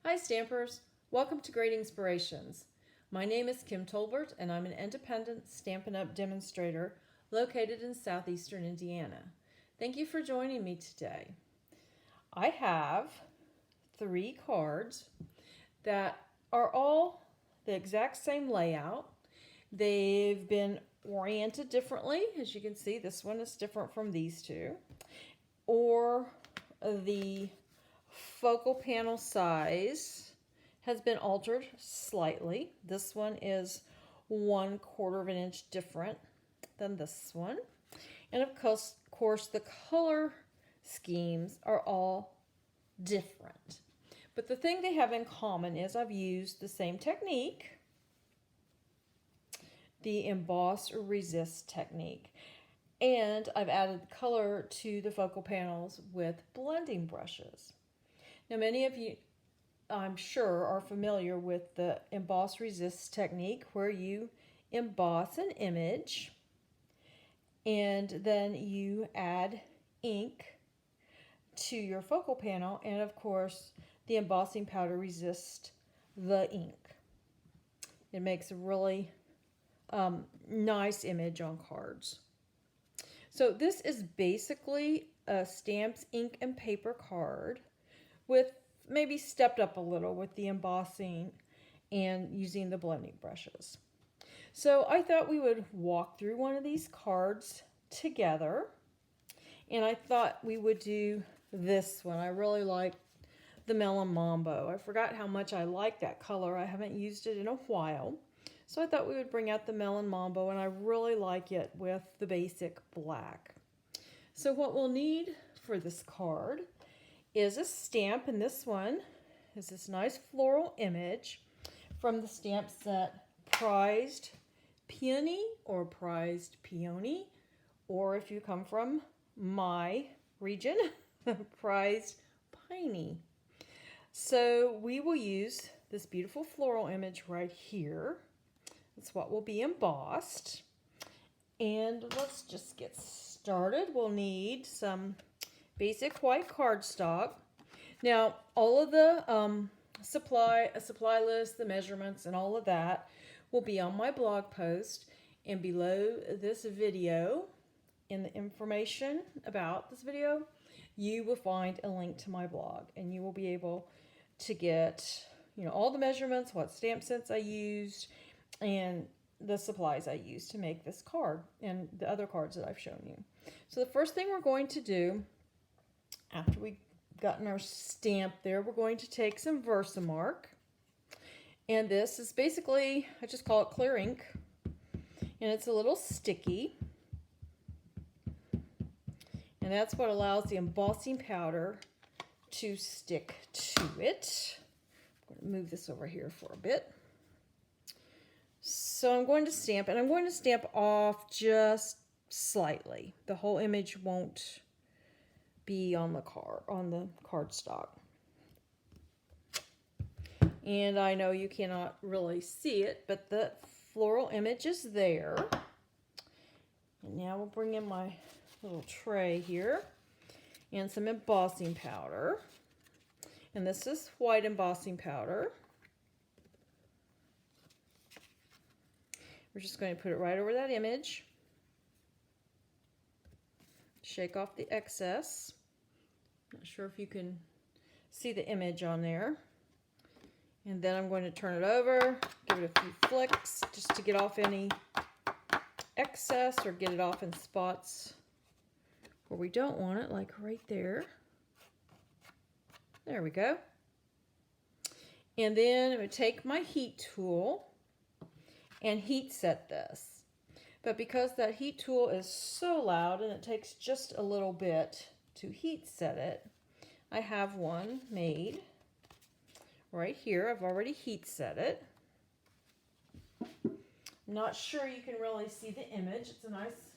Hi Stampers, welcome to Great Inspirations. My name is Kim Tolbert and I'm an independent Stampin' Up! Demonstrator located in southeastern Indiana. Thank you for joining me today. I have 3 cards that are all the exact same layout. They've been oriented differently. As you can see, this one is different from these two. Or the focal panel size has been altered slightly. This one is 1/4 of an inch different than this one. And of course the color schemes are all different. But the thing they have in common is I've used the same technique, the Emboss Resist Technique. And I've added color to the focal panels with blending brushes. Now, many of you, I'm sure, are familiar with the Emboss Resist technique, where you emboss an image and then you add ink to your focal panel, and of course the embossing powder resists the ink. It makes a really nice image on cards. So this is basically a stamps, ink, and paper card with maybe stepped up a little with the embossing and using the blending brushes. So I thought we would walk through one of these cards together, and I thought we would do this one. I really like the Melon Mambo. I forgot how much I like that color. I haven't used it in a while. So I thought we would bring out the Melon Mambo, and I really like it with the basic black. So what we'll need for this card is a stamp, and this one is this nice floral image from the stamp set Prized Peony or Prized Peony, or if you come from my region, Prized Piney. So we will use this beautiful floral image right here. That's what will be embossed. And let's just get started. We'll need some basic white cardstock. Now, all of the supply list, the measurements, and all of that will be on my blog post. And below this video, in the information about this video, you will find a link to my blog, and you will be able to get, all the measurements, what stamp sets I used, and the supplies I used to make this card and the other cards that I've shown you. So the first thing we're going to do, after we've gotten our stamp there, we're going to take some Versamark. And this is basically, I just call it clear ink. And it's a little sticky. And that's what allows the embossing powder to stick to it. I'm going to move this over here for a bit. So I'm going to stamp, and I'm going to stamp off just slightly. The whole image won't be on the cardstock. And I know you cannot really see it, but the floral image is there. And now we'll bring in my little tray here and some embossing powder. And this is white embossing powder. We're just going to put it right over that image. Shake off the excess. Not sure if you can see the image on there. And then I'm going to turn it over, give it a few flicks just to get off any excess or get it off in spots where we don't want it, like right there. There we go. And then I'm going to take my heat tool and heat set this. But because that heat tool is so loud and it takes just a little bit to heat set it, I have one made right here. I've already heat set it. I'm not sure you can really see the image. It's a nice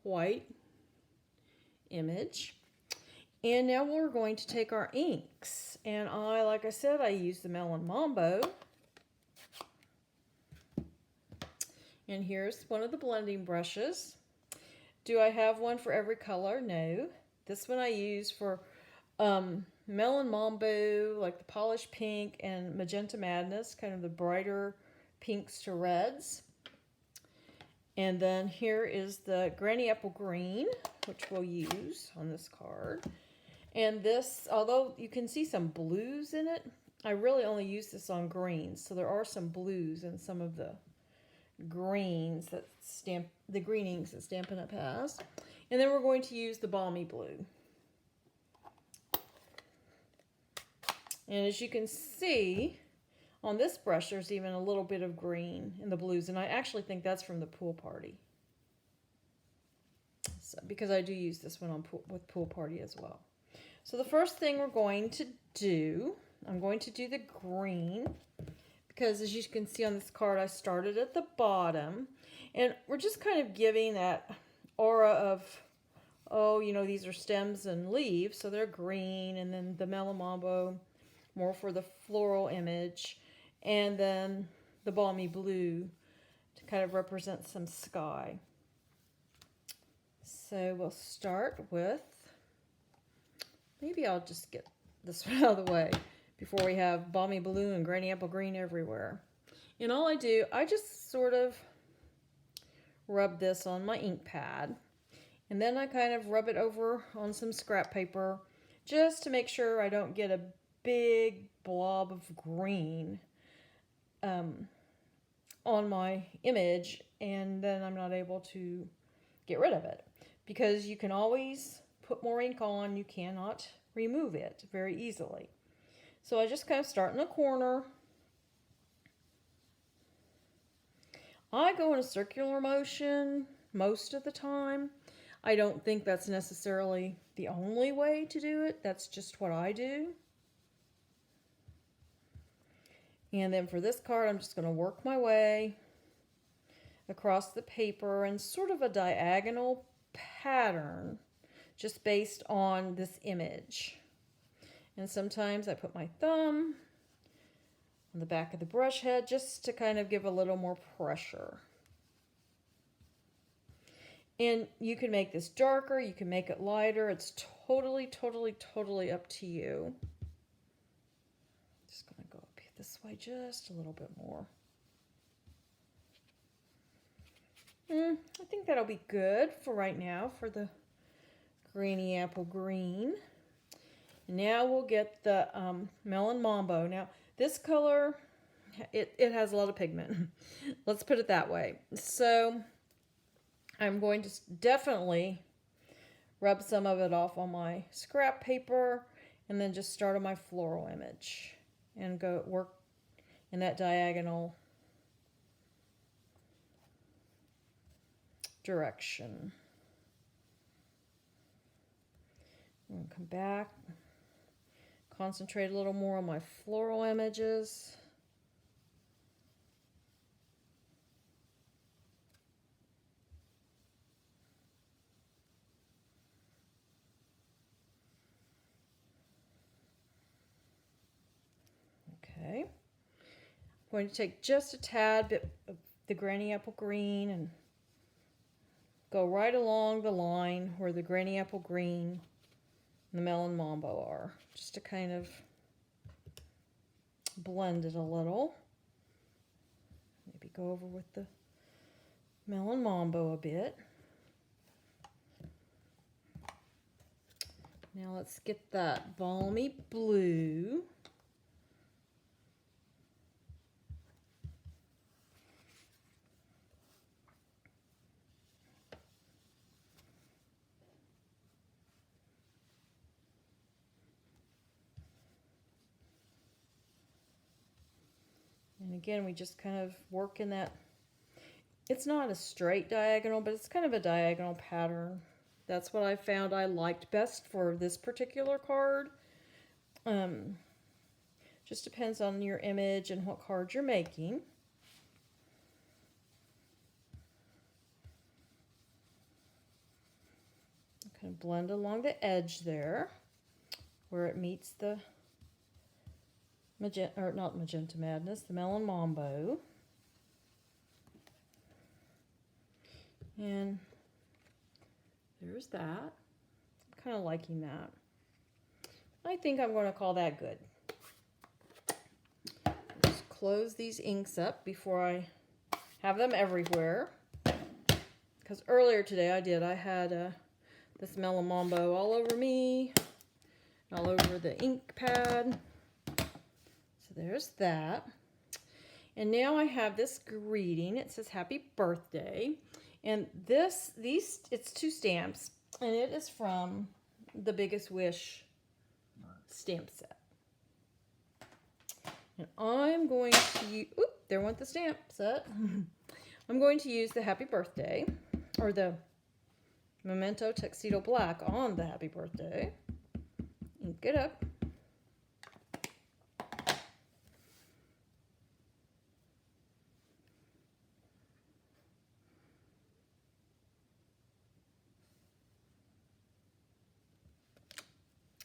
white image. And now we're going to take our inks. And like I said, I use the Melon Mambo. And here's one of the blending brushes. Do I have one for every color? No. This one I use for Melon Mambo, like the Polished Pink, and Magenta Madness, kind of the brighter pinks to reds. And then here is the Granny Apple Green, which we'll use on this card. And this, although you can see some blues in it, I really only use this on greens. So there are some blues in some of the greens that the greenings that Stampin' Up! Has. And then we're going to use the Balmy Blue. And as you can see, on this brush, there's even a little bit of green in the blues, and I actually think that's from the pool party. So, because I do use this one on with pool party as well. So the first thing we're going to do, I'm going to do the green, because as you can see on this card, I started at the bottom, and we're just kind of giving that aura of, oh, you know, these are stems and leaves, so they're green, and then the Melon Mambo, more for the floral image, and then the Balmy Blue to kind of represent some sky. So we'll start with, maybe I'll just get this one out of the way before we have Balmy Blue and Granny Apple Green everywhere. And all I do, I just sort of rub this on my ink pad, and then I kind of rub it over on some scrap paper just to make sure I don't get a big blob of green on my image, and then I'm not able to get rid of it, because you can always put more ink on, you cannot remove it very easily. So I just kind of start in the corner. I go in a circular motion most of the time. I don't think that's necessarily the only way to do it. That's just what I do. And then for this card, I'm just going to work my way across the paper in sort of a diagonal pattern, just based on this image. And sometimes I put my thumb on the back of the brush head just to kind of give a little more pressure. And you can make this darker, you can make it lighter. It's totally up to you. Just going to go up this way just a little bit more. I think that'll be good for right now for the Granny Apple Green. Now we'll get the Melon Mambo. Now this color, it has a lot of pigment. Let's put it that way. So I'm going to definitely rub some of it off on my scrap paper, and then just start on my floral image and go work in that diagonal direction. And come back, concentrate a little more on my floral images. Okay, I'm going to take just a tad bit of the Granny Apple Green and go right along the line where the Granny Apple Green and the Melon Mambo are, just to kind of blend it a little. Maybe go over with the Melon Mambo a bit. Now let's get that Balmy Blue. And again, we just kind of work in that, it's not a straight diagonal, but it's kind of a diagonal pattern. That's what I found I liked best for this particular card. Just depends on your image and what card you're making. Kind of blend along the edge there where it meets the magenta, or not Magenta Madness, the Melon Mambo. And there's that. I'm kind of liking that. I think I'm going to call that good. Just close these inks up before I have them everywhere. Because earlier today I had this Melon Mambo all over me, all over the ink pad. So there's that. And now I have this greeting. It says happy birthday. And it's 2 stamps, and it is from the Biggest Wish stamp set. And I'm going to use, there went the stamp set. I'm going to use the happy birthday, or the Memento Tuxedo Black on the happy birthday. Ink it up.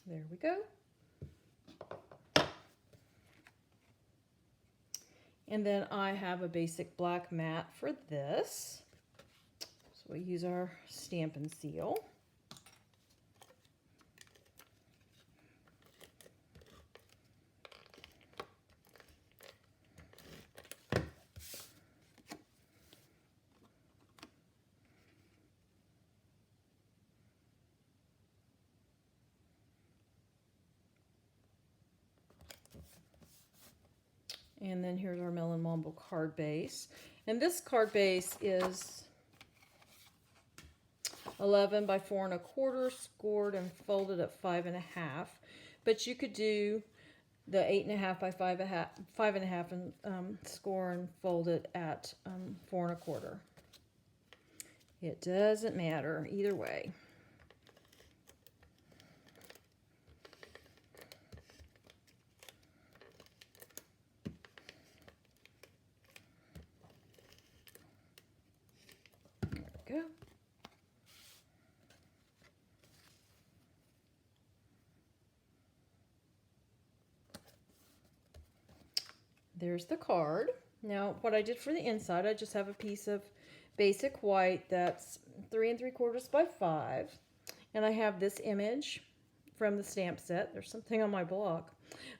There we go. And then I have a basic black mat for this. So we use our stamp and seal. And then here's our Melon Mambo card base. And this card base is 11 by 4 1/4, scored and folded at 5 1/2. But you could do the 8 1/2 by 5 1/2 and score and fold it at 4 1/4. It doesn't matter either way. Go. There's the card. Now what I did for the inside, I just have a piece of basic white that's 3 3/4 by 5, and I have this image from the stamp set. There's something on my blog.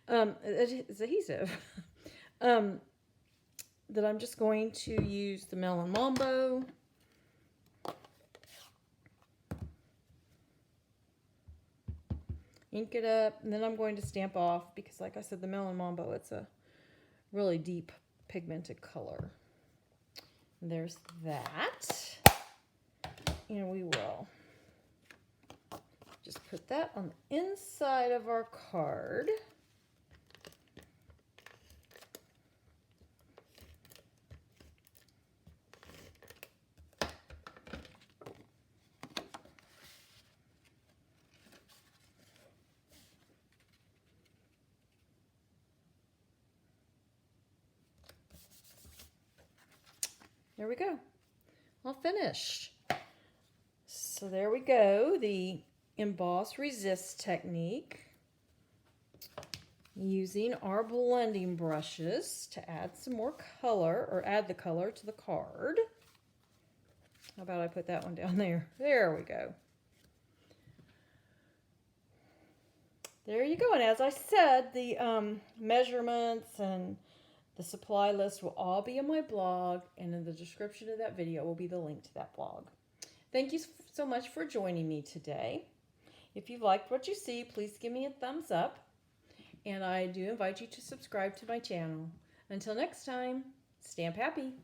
It's adhesive. That I'm just going to use the Melon Mambo. Ink it up, and then I'm going to stamp off because, like I said, the Melon Mambo, it's a really deep pigmented color. And there's that. And we will just put that on the inside of our card. There we go. All finished. So there we go, the Emboss Resist Technique, using our blending brushes to add some more color, or add the color to the card. How about I put that one down there? There we go. There you go. And as I said, the measurements and the supply list will all be on my blog, and in the description of that video will be the link to that blog. Thank you so much for joining me today. If you've liked what you see, please give me a thumbs up, and I do invite you to subscribe to my channel. Until next time, stamp happy!